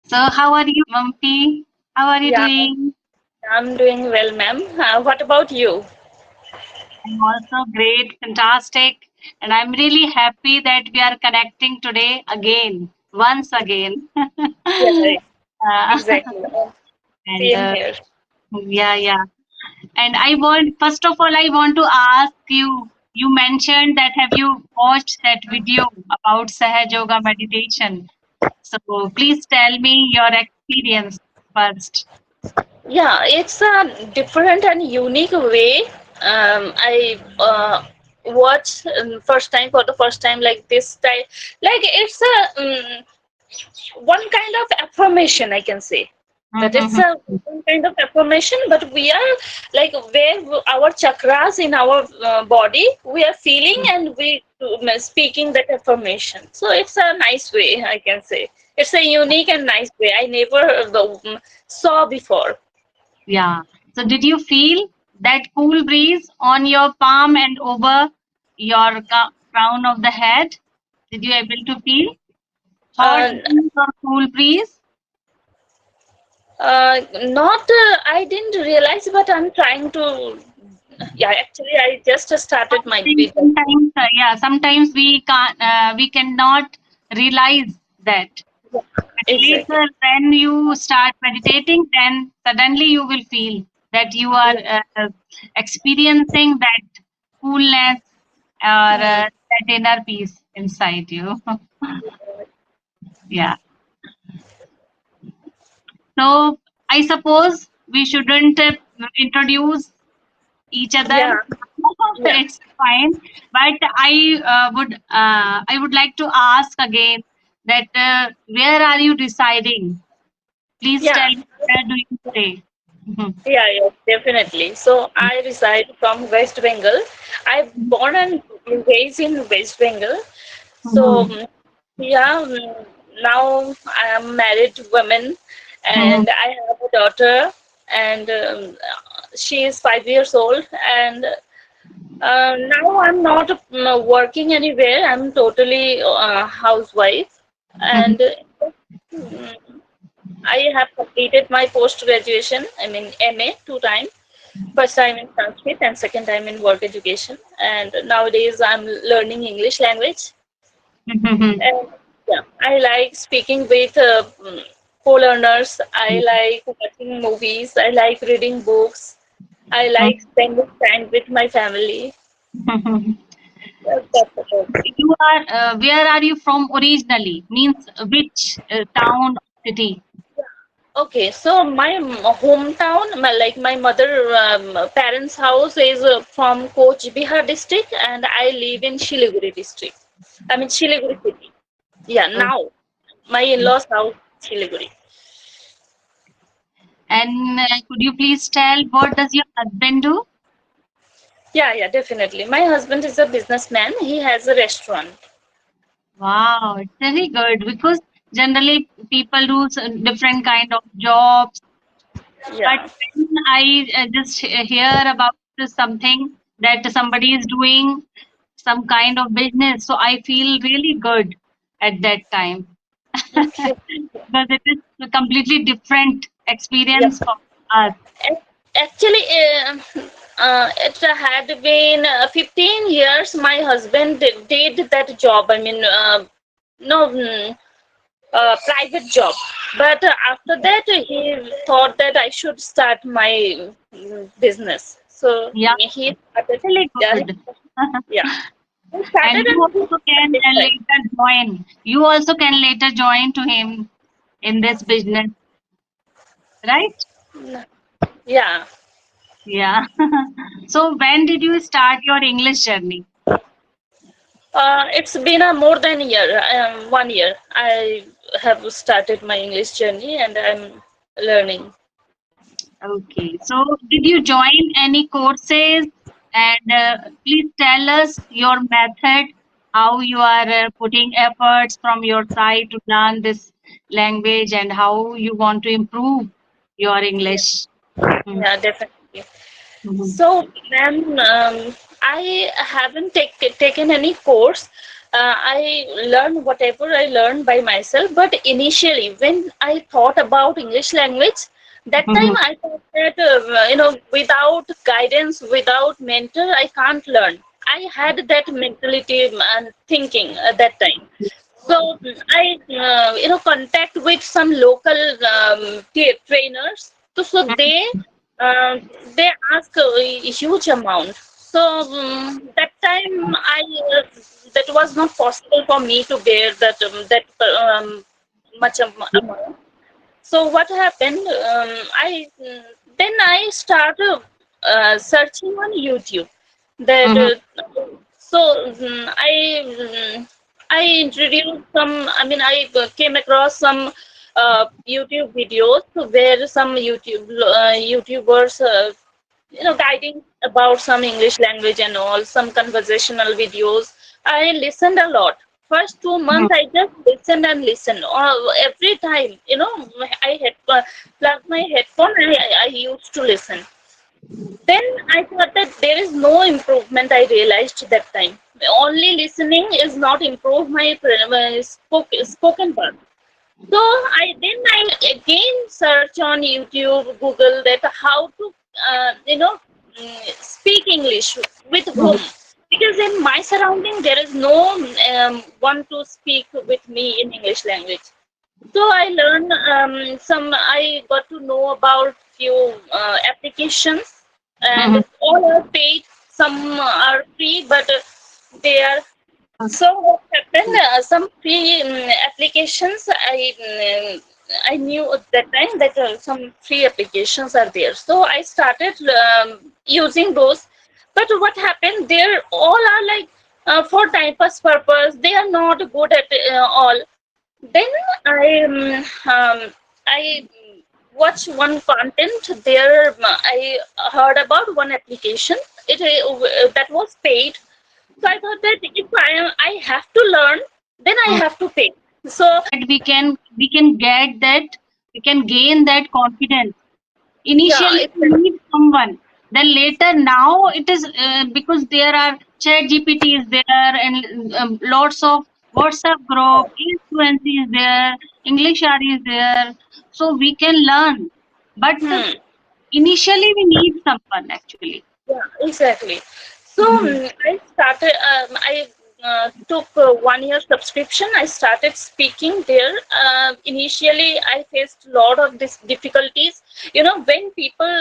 So, how are you, Mampi? How are you Yeah, doing? I'm doing well, ma'am. What about you? I'm also great, fantastic, and I'm really happy that we are connecting today again, once again. Yeah, right. Uh, Exactly. and Same here. yeah, yeah. And I want, first of all, I want to ask you. You mentioned that have you watched that video about Sahaj Yoga meditation? So please tell me your experience first. Yeah, it's a different and unique way. I watch first time for the first time like this style. Like it's a one kind of affirmation, I can say. That it's Mm-hmm. a one kind of affirmation, but we are like where our chakras in our body we are feeling and we speaking that affirmation. So it's a nice way, I can say. It's a unique and nice way I never saw before. Yeah. So did you feel that cool breeze on your palm and over your crown of the head? Did you able to feel hot uh, breeze or cool breeze? Not I didn't realize, but I'm trying to. Yeah, actually I just started my video. Sometimes, yeah, sometimes we cannot realize that. But Exactly. later, when you start meditating, then suddenly you will feel that you are Yeah. experiencing that coolness or Hmm. that inner peace inside you. Yeah. So I suppose we shouldn't introduce each other. Yeah. Yeah. It's fine, but I would like to ask again that where are you residing? Please tell Yeah. me where do you stay? Mhm. Yeah, yeah, definitely. So I reside from West Bengal. I born and raised in West Bengal. So Mhm. yeah, now I am married woman, Mhm. and I have a daughter, and she is 5 years old. And now I'm not working anywhere. I'm totally housewife, Mhm. and I have completed my post graduation. I mean MA 2 times. First time in Sanskrit and second time in work education. And nowadays I'm learning English language. Mhm. And yeah, I like speaking with co-learners. I like watching movies. I like reading books. I like spending time with my family. Mhm. That's about it. You are where are you from originally? Means which town or city? Okay, so my hometown, my mother parents' house is from Koch Bihar district, and I live in Shiliguri district. I mean Shiliguri city. Yeah, now my Okay. in-laws house Shiliguri. And could you please tell what does your husband do? Yeah, yeah, definitely. My husband is a businessman. He has a restaurant. Wow, it's very good because generally people do different kind of jobs. But Yeah. when I just hear about something that somebody is doing some kind of business, so I feel really good at that time Okay. because it is a completely different Yeah. experience for us. Actually, it had been 15 years. My husband did that job. I mean, no. Private job. But after that, he thought that I should start my business. So Yeah, he started. really Yeah, good. yeah. He And started you and he's also can satisfied. later join. You also can later join to him in this business, right? Yeah. Yeah. So when did you start your English journey? It's been a more than a year, 1 year. I have started my English journey and I'm learning. Okay. So did you join any courses? And please tell us your method, how you are putting efforts from your side to learn this language and how you want to improve your Yeah, English. Mhm. yeah, definitely. Mhm. So, ma'am, I haven't taken any course, I learned whatever I learned by myself. But initially, when I thought about English language, that time Mhm. I thought that without guidance, without mentor, I can't learn. I had that mentality and thinking at that time. So I, contact with some local trainers. So uh, they ask a huge amount. So that time that was not possible for me to bear that much amount. So what happened? Then I started searching on YouTube. That Mhm. so I introduced some. I mean, I came across some YouTube videos where some YouTubers guiding about some English language and all, some conversational videos. I listened a lot. First 2 months, I just listened and listened. Every time, I had plugged my headphone. I used to listen. Then I thought that there is no improvement. I realized that time. Only listening is not improve my spoken part. So I again search on YouTube, Google that how to speak English with Mhm. whom, because in my surrounding there is no one to speak with me in English language. So I learned some. I got to know about few applications, and Mhm. all are paid. Some are free, but they are. So what happened? Some free applications. I knew at that time that some free applications are there. So I started using those. But what happened? They're all are like for time pass purpose. They are not good at all. Then I watched one content there. I heard about one application. That was paid. So I thought that if I have to learn, then I Mhm. have to pay. So That we can get that, we can gain that confidence. yeah, Initially it's we need someone, then later now it is because there are chat gpt is there, and lots of WhatsApp group, influence is there, english r is there, so we can learn. But hmm. initially we need someone actually. Yeah, exactly. So Mhm. I started. I took 1 year subscription. I started speaking there. Initially, I faced a lot of these difficulties. When people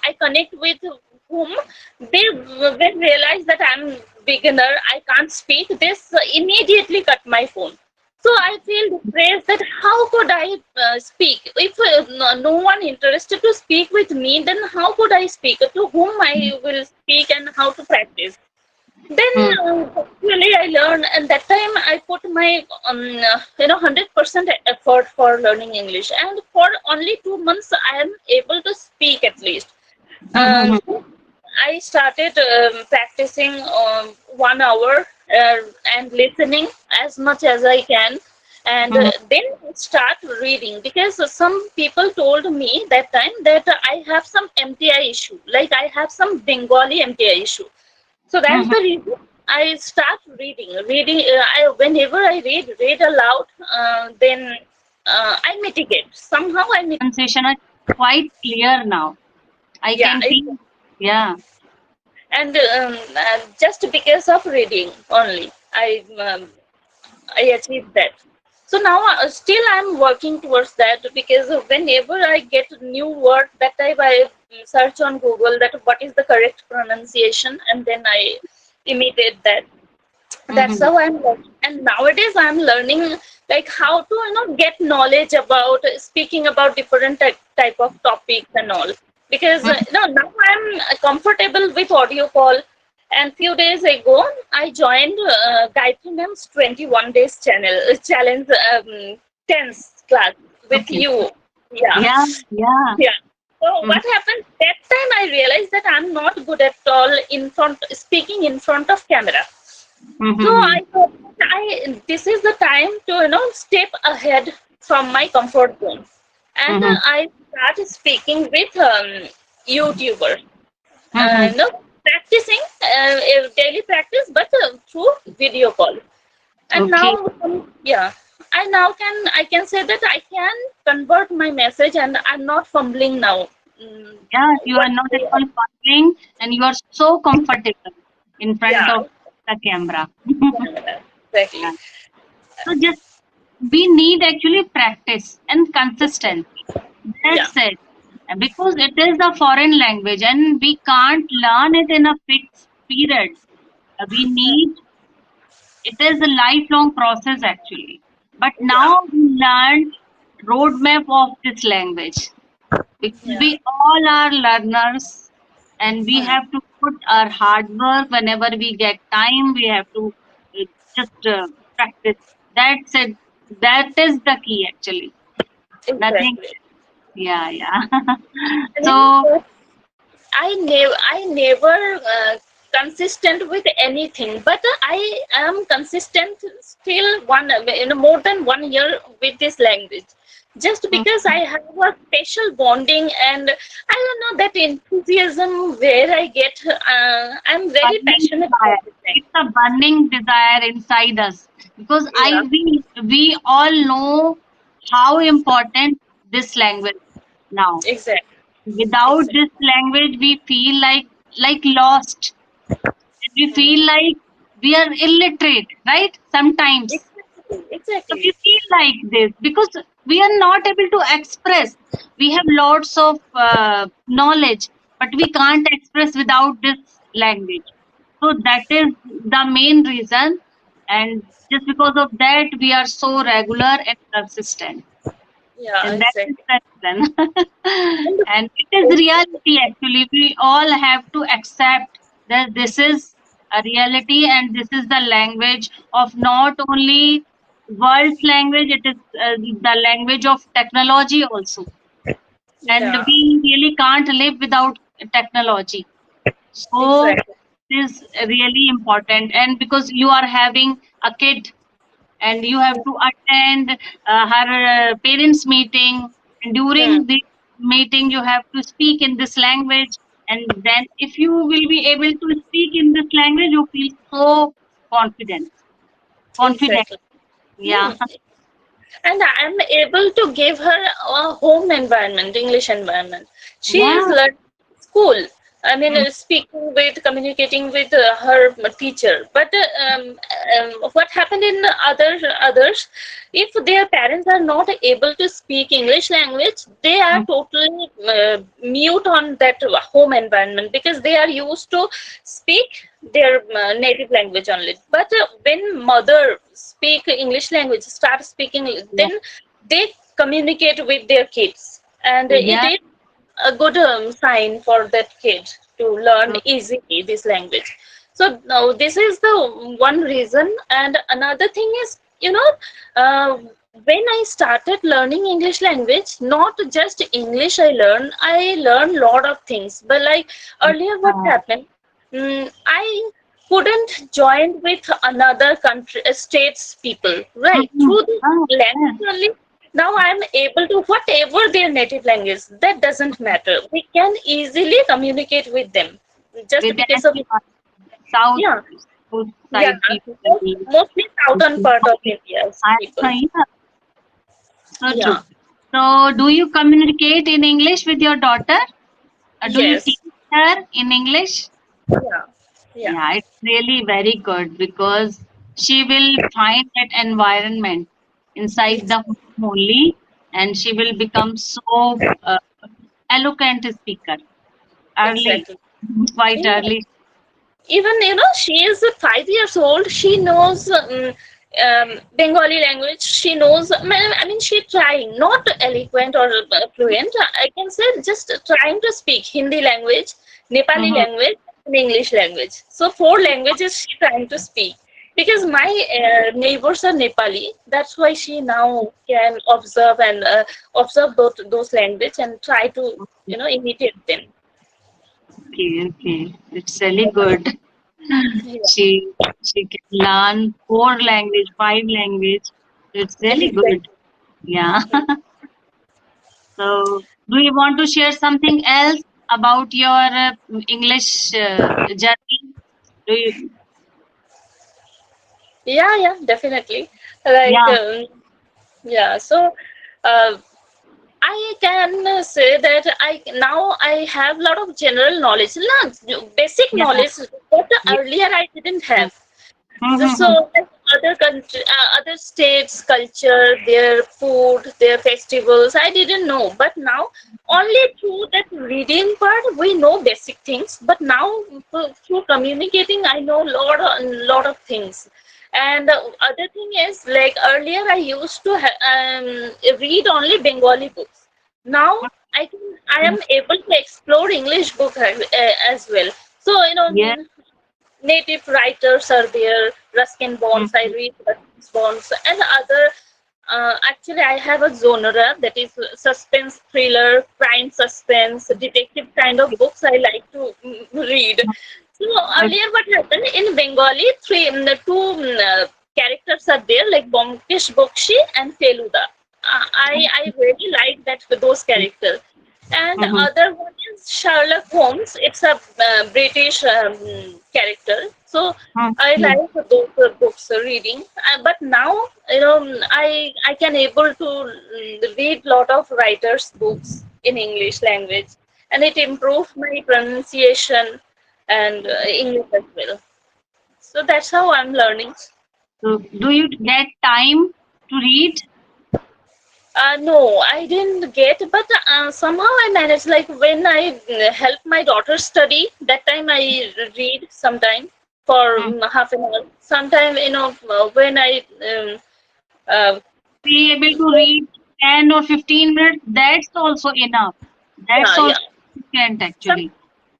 I connect with whom they when realize that I'm beginner, I can't speak. This immediately cut my phone. So I feel depressed that how could I speak? If no one interested to speak with me, then how could I speak? To whom I will speak and how to practice? Then Mhm. really I learned, and that time I put my 100% effort for learning English, and for only 2 months I am able to speak at least. Mhm. So I started practicing 1 hour and listening as much as I can, and Mhm. then start reading, because some people told me that time that I have some MTI issue, like I have some Bengali MTI issue. So that's Mhm. the reason I start reading. Whenever I read aloud, then I mitigate. Somehow I mitigate. Pronunciation are quite clear now, I Yeah, can see. Yeah. and just because of reading only, I achieved that. So now still I'm working towards that, because whenever I get a new word, that time I search on Google that what is the correct pronunciation, and then I imitate that. That's Mhm. how I'm learning. And nowadays I'm learning like how to get knowledge about speaking about different type of topics and all, because Mhm. now I'm comfortable with audio call. And few days ago I joined Gayatri Ma'am's 21 days challenge tense class with Okay. you. Yeah. Yeah. Yeah. Yeah. So Mhm. what happened that time, I realized that I'm not good at all in front speaking in front of camera. So Mhm. I thought I this is the time to step ahead from my comfort zone, and Mhm. I started speaking with YouTuber. Mhm. Practicing daily practice, but through video call. And Okay. now, yeah, I can say that I can convert my message, and I'm not fumbling now. Mm, Yeah, you are what not at they all fumbling and you are so comfortable in front Yeah, of the camera. yeah, exactly. Yeah. So just we need actually practice and consistency. Yeah, That's it. Because it is a foreign language and we can't learn it in a fixed period. We need, it is a lifelong process actually. But yeah, now we learn roadmap of this language because yeah. we all are learners and we Hmm. have to put our hard work whenever we get time. We have to just practice. That's it. That is the key actually. Nothing. Exactly. Yeah, yeah. And So, I never consistent with anything, but I am consistent still more than 1 year with this language. Just mm, because I have a special bonding, and I don't know that enthusiasm where I get. I'm very burning passionate desire. about this language. It's a burning desire inside us because Yeah, we all know how important this language now. exactly, Without exactly, this language, we feel like lost. And we feel like we are illiterate, right? Sometimes. exactly, So we exactly. feel like this because we are not able to express. We have lots of knowledge, but we can't express without this language. So that is the main reason. And just because of that, we are so regular and consistent. Yeah, And that is exactly. the reason. And And it is reality actually. We all have to accept that this is a reality and this is the language of not only world's language, it is the language of technology also. And yeah, we really can't live without technology. So exactly. it is really important. And because you are having a kid and you have to attend her parents meeting, and Hmm. during the meeting you have to speak in this language, and then if you will be able to speak in this language you feel so confident. Exactly. Yeah. Hmm. And I'm able to give her a home environment, English environment. She is Yeah. learning school. I mean, Mm, speaking with, communicating with her teacher. But what happened in others, if their parents are not able to speak English language, they are mm, totally mute on that home environment because they are used to speak their native language only. But when mother speak English language, start speaking, yeah. then they communicate with their kids, and it Yeah. is a good sign for that kid to learn True. easily this language. So now this is the one reason, and another thing is, when I started learning English language, not just English I learned lot of things. But like earlier, what Uh, happened? I couldn't join with another country, states people, right? mm, Through the yeah. language only. Now I'm able to whatever their native language. That doesn't matter. We can easily communicate with them, just With because of anyone, south yeah, south yeah. side people. Mostly southern part of India's people. Yeah, so Yeah. true. So do you communicate in English with your daughter? Do you Yes. teach her in English? Yeah. Yeah. Yeah, it's really very good because she will find that environment inside the Exactly. home only, and she will become so eloquent speaker early, Exactly. quite Yeah. early. Even she is 5 years old. She knows Bengali language. She knows, I mean, she trying, not eloquent or fluent, I can say, just trying to speak Hindi language, Nepali Mhm. language, and English language. So four languages she trying to speak, because my neighbors are Nepali. That's why she now can observe and observe those language and try to imitate them. Okay, okay, it's really good. Yeah. She she can learn four language, five language. It's really Exactly. good. Yeah. So, do you want to share something else about your English journey? Do you? Yeah, yeah, definitely. Like, Yeah, yeah. So, uh, I can say that I have a lot of general knowledge, basic yeah. knowledge, what Yeah. earlier I didn't have. Mm-hmm. So like other country, other states, culture, their food, their festivals, I didn't know. But now, only through that reading part, we know basic things. But now, through communicating, I know lot of things. And the other thing is, like earlier, I used to read only Bengali books. Now, I am able to explore English book as well. So Yeah. native writers are there. Ruskin Bonds, I Mm-hmm. read Ruskin Bonds, and other. Actually, I have a genre that is suspense, thriller, crime, suspense, detective kind of books I like to read. So earlier, what happened in Bengali, two characters are there, like Bomkesh Bokshi and Feluda. I really like that those characters. And Mm-hmm. other one is Sherlock Holmes. It's a British character. So I Mm-hmm. like those books reading. But now, I can able to read lot of writers' books in English language, and it improved my pronunciation and English as well. So that's how I'm learning. So, do you get time to read? No, I didn't get, but somehow I managed. Like when I help my daughter study, that time I read sometime for Mm. half an hour. Sometime, when I uh, Be able to go, read 10 or 15 minutes, that's also enough. That's yeah, yeah. also sufficient Some actually.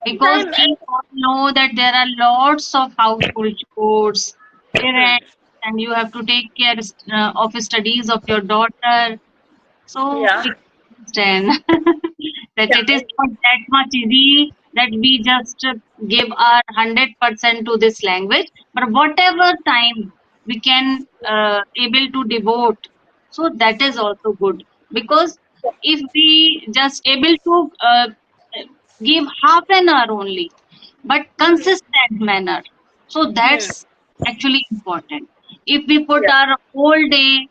Because sometime, we all know that there are lots of household chores, hmm, errands, and you have to take care of studies of your daughter. So yeah, we understand that yeah, it is not that much easy that we just give our 100% to this language, but whatever time we can able to devote, so that is also good. Because if we just able to give half an hour only, but hmm, consistent manner, so hmm, that's actually important. If we put yeah, our whole day,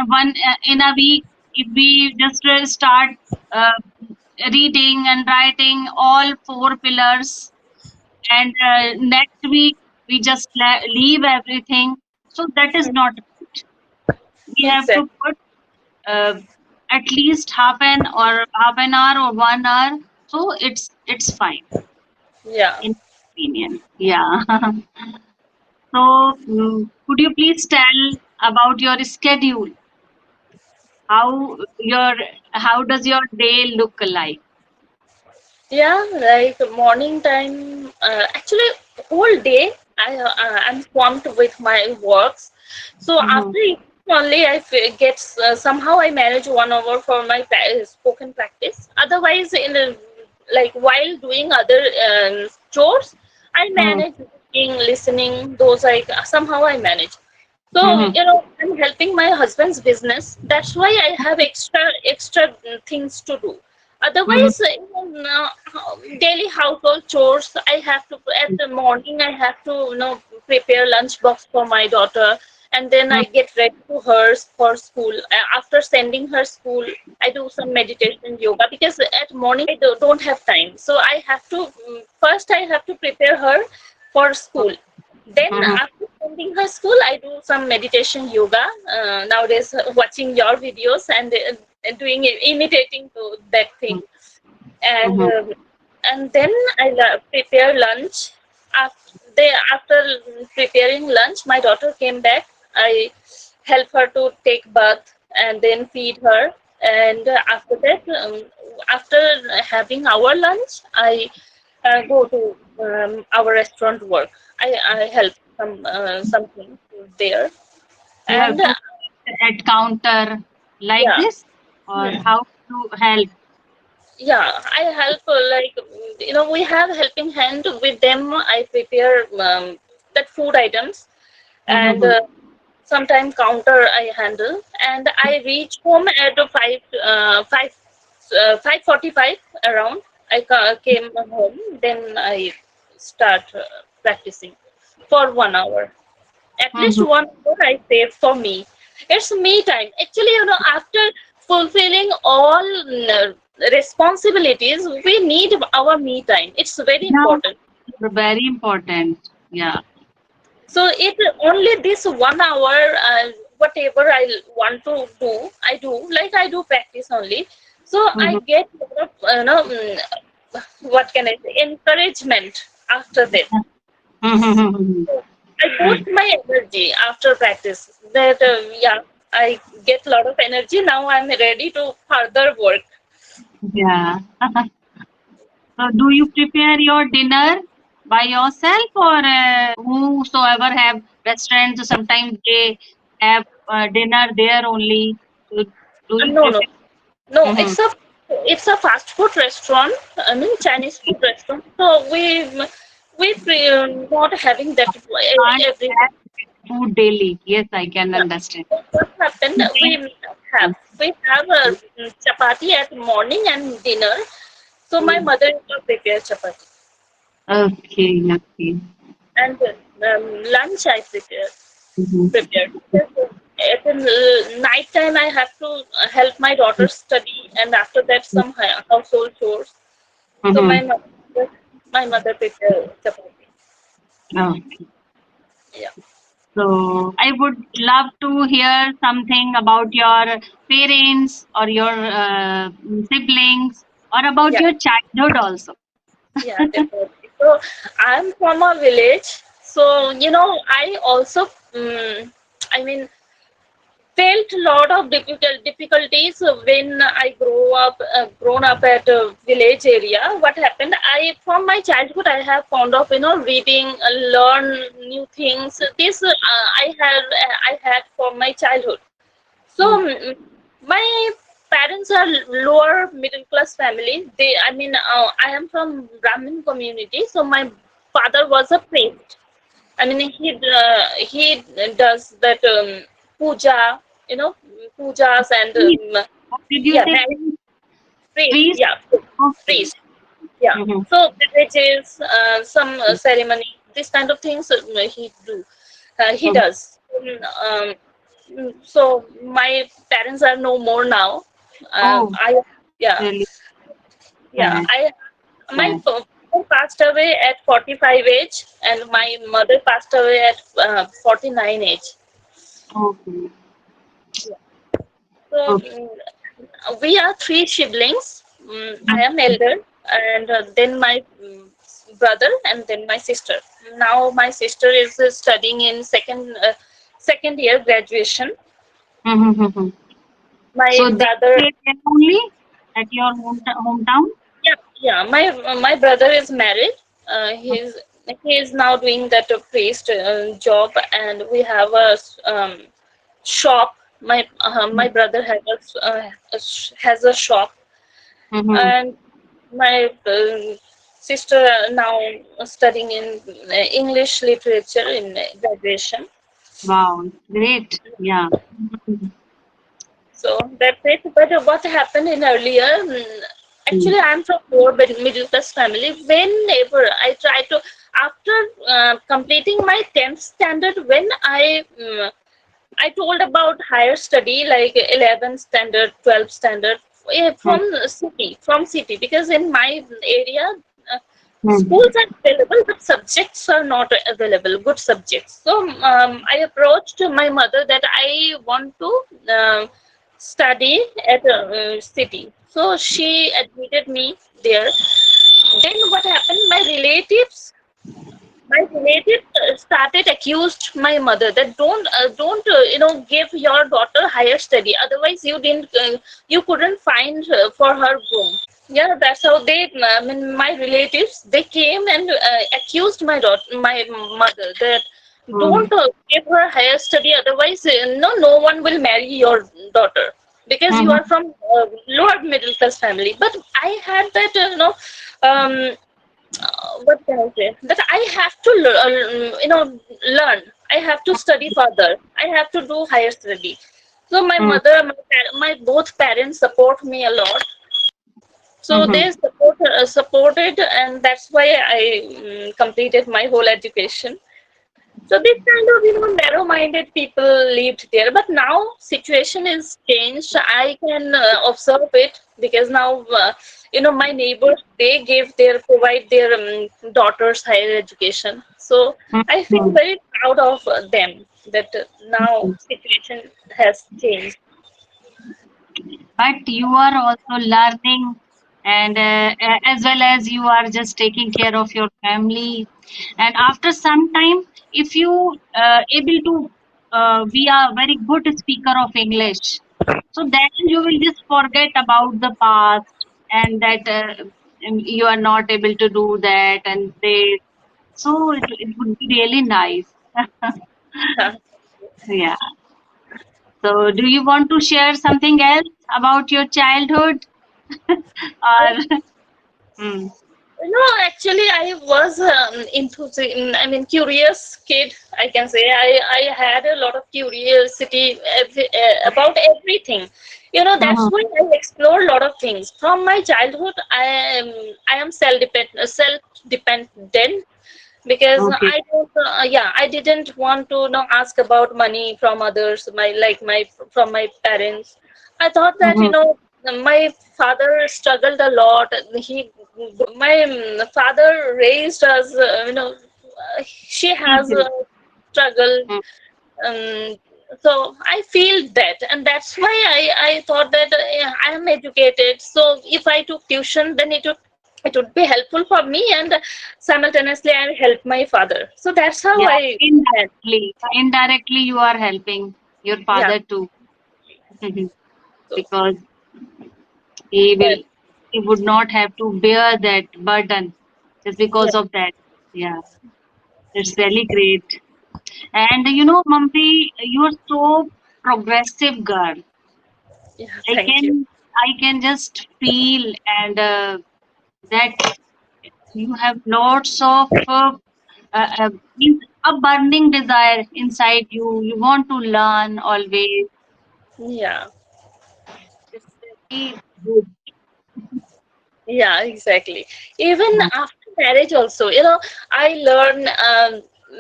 one in a week, if we just start uh, reading and writing all four pillars, and next week we just leave everything, so that is hmm, not good. We have to exactly, put uh, at least half an hour or 1 hour, so it's fine yeah. in my opinion. Yeah. So, could you please tell about your schedule? How your how does your day look like? Yeah, like morning time. Actually, whole day I'm swamped with my works. So Mm-hmm. after eating only get somehow I manage 1 hour for my spoken practice. Otherwise, like while doing other chores, I Mm-hmm. manage reading, listening. Those somehow I manage. So, Mm-hmm. I'm helping my husband's business. That's why I have extra things to do. Mm-hmm. Otherwise, daily household chores. I have to at the morning. I have to prepare lunch box for my daughter, and then I get ready to her for school. After sending her school, I do some meditation, yoga because at morning I don't have time. So I have to first I have to prepare her for school. Then Mm-hmm. after sending her school, I do some meditation yoga. Nowadays, watching your videos and doing imitating to that thing, and Mm-hmm. then I prepare lunch. After preparing lunch, my daughter came back. I help her to take bath and then feed her. And after that, after having our lunch, I go to our restaurant work. I help something there, You have and to at counter like yeah. this, or Hmm. how to help. Yeah, I help like we have helping hand with them. I prepare that food items, and Mm-hmm. sometime counter I handle, and I reach home at 5:45 around. I came home, then I start practicing for 1 hour, At least Mhm. 1 hour I save for me. It's me time. Actually, after fulfilling all responsibilities, we need our me time. It's very Yeah, important. very important. Yeah. So it only this 1 hour, whatever I want to do, I do. Like I do practice only. So I Mhm. get a lot of, what can I say, encouragement after that. Mhm. I boost my energy after practice. That yeah, I get a lot of energy. Now I'm ready to further work. Yeah. So, do you prepare your dinner by yourself, or whosoever have restaurants? Sometimes they have dinner there only. So, do you No, no, prepare? no. Mhm. It's a fast food restaurant. I mean Chinese food restaurant. So not having that Can't every day. have food daily. Yes, I can Yeah. understand. So what happened? We have a chapati at morning and dinner. So my Mhm. mother-in-law prepares chapati, Okay, okay. and lunch I Mhm. prepared. Because at the night time I have to help my daughter study, and after that some household chores. So Mhm. my mother prepared chapati. Okay. Yeah, So I would love to hear something about your parents or your siblings or about yeah, your childhood also. yeah, definitely. So I'm from a village. So I also, I mean, felt a lot of difficulties when I grown up at a village area. What happened? I from my childhood I have fond of reading, learn new things. This I had from my childhood. So Mm. my parents are lower middle class family. I am from Brahmin community. So my father was a priest. I mean, he does that puja, you know, pujas and Priest. What did you yeah, say? Priest? priest, Priest? yeah, Okay. priest, yeah. Mm-hmm. So marriages, some ceremony, this kind of things he Mm-hmm. does. So my parents are no more now. Oh, I yeah, really yeah. sad. My Sad. father passed away at 45 age, and my mother passed away at 49 age. Okay. Yeah. So Okay. we are three siblings. I am Mhm. elder, and then my brother, and then my sister. Now my sister is studying in second year graduation. Mhm. My So they brother, stay there only at your hometown? yeah, yeah. My brother is married. He is now doing that priest job, and we have a shop. My brother has a shop, Mm-hmm. and my sister now studying in English literature in graduation. Wow, great. Yeah. Mhm. So that's it. But what happened in earlier? Actually, I'm from poor middle class family. Whenever I try to, after completing my 10th standard, when I told about higher study like 11th standard, 12th standard from city, because in my area uh, Mm-hmm. schools are available but subjects are not available, good subjects. So I approached my mother that I want to study at a city. So she admitted me there. Then what happened? My relative started accused my mother that don't give your daughter higher study, otherwise you couldn't find for her room. Yeah, that's how my relatives, they came and accused my mother that Mm-hmm. don't give her higher study, otherwise no one will marry your daughter because you are Mm-hmm. from lower middle class family. But I had that um, what can I say? That I have to learn. I have to study further. I have to do higher study. So my Mm-hmm. mother, my both parents support me a lot. So Mm-hmm. they supported, and that's why I completed my whole education. So this kind of narrow-minded people lived there, but now situation is changed. I can observe it because now my neighbors, they provide their daughters higher education. So I feel Mhm. very proud of them that now situation has changed. But you are also learning, and as well as you are just taking care of your family. And after some time, if you able to be a very good speaker of English, so then you will just forget about the past, and that you are not able to do that, and they, so it would be really nice. Yeah. So do you want to share something else about your childhood? Or hmm. No, actually, I was curious kid. I can say I had a lot of curiosity about everything. That's Mhm. why I explore a lot of things from my childhood. I am self dependent because Okay. I didn't want to ask about money from others, my from my parents. I thought that Mhm. my father struggled a lot. My father raised us, she has Easily. struggled. Mm. um, so I feel that, and that's why I thought that I am educated. So if I took tuition, then it would be helpful for me, and simultaneously I help my father. So that's how Yeah, I went. indirectly. Indirectly, you are helping your Yeah. father too. Mhm. So Because he will, that, he would not have to bear that burden just yeah, because of that. Yeah, it's really great. And Mampi, you're so progressive girl. yeah. I Thank you. can, I can just feel, and that you have lots of means a burning desire inside you. You want to learn always. Yeah. It's very good. Yeah, exactly. Even Yeah. after marriage, also, I learn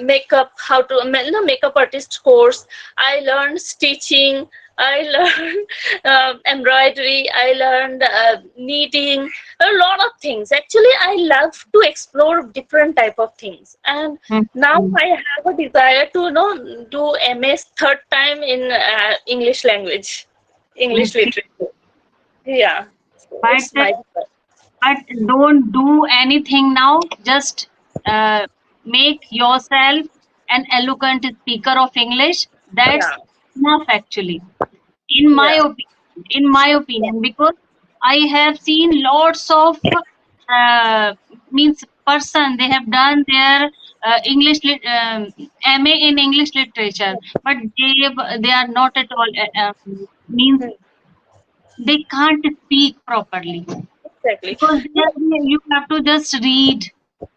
makeup, how to, makeup artist course. I learned stitching. I learned embroidery. I learned knitting. A lot of things. Actually, I love to explore different type of things. And now Mhm. I have a desire to, do MS third time in English language, English Okay. literature. Yeah, so But it's my desire. but don't do anything now. Just uh, make yourself an eloquent speaker of English. That's Yeah. enough, actually, in my Yeah, opinion. In my yeah, opinion, because I have seen lots of means person, they have done their MA in English literature, but they are not at all means hmm, they can't speak properly, exactly. because No, there you have to just read,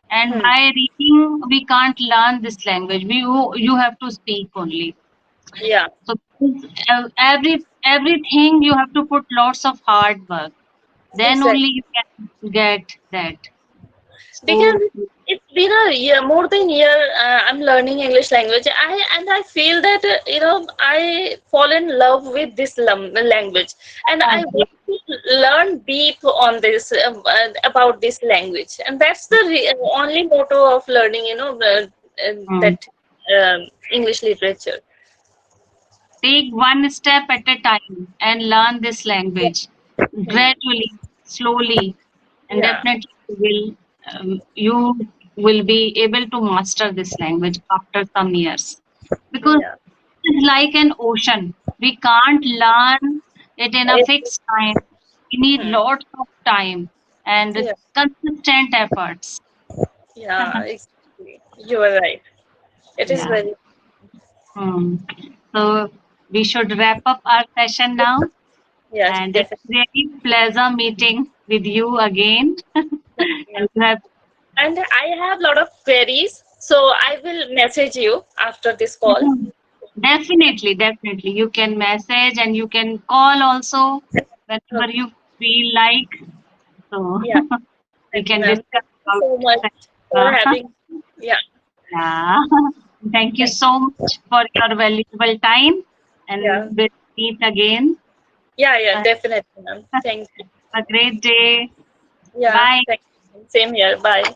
and hmm, by reading we can't learn this language. You have to speak only. yeah, So everything you have to put lots of hard work. Then only exactly. you can get that. So Because it's been a year, more than a year. I'm learning English language. I feel that I fall in love with this language, and I okay. want to learn deep on this about this language, and that's the only motto of learning. Mm. That English literature. Take one step at a time and learn this Yeah. language Hmm. gradually, slowly, and Yeah. definitely you will be able to master this language after some years, because Yeah. it's like an ocean. We can't learn it in a fixed time. We need Hmm. lots of time and Yeah. consistent efforts. Yeah. Exactly. You are right. It is Yeah. very. Hmm. So we should wrap up our session now. Yes, And it's definitely. really pleasure meeting with you again. Yeah. And you have, And I have a lot of queries, so I will message you after this call. Mhm. Definitely, definitely. You can message and you can call also whenever Okay. you feel like. So Yeah. we Thank you, can ma'am. discuss Thank you about so much for uh, having. Yeah. yeah. Thank you Thank so much for your valuable time, Yeah. and we'll meet again. Yeah, yeah, Uh, definitely, ma'am. Thank you. a great day. Yeah, Bye. thank you. Same here. Bye.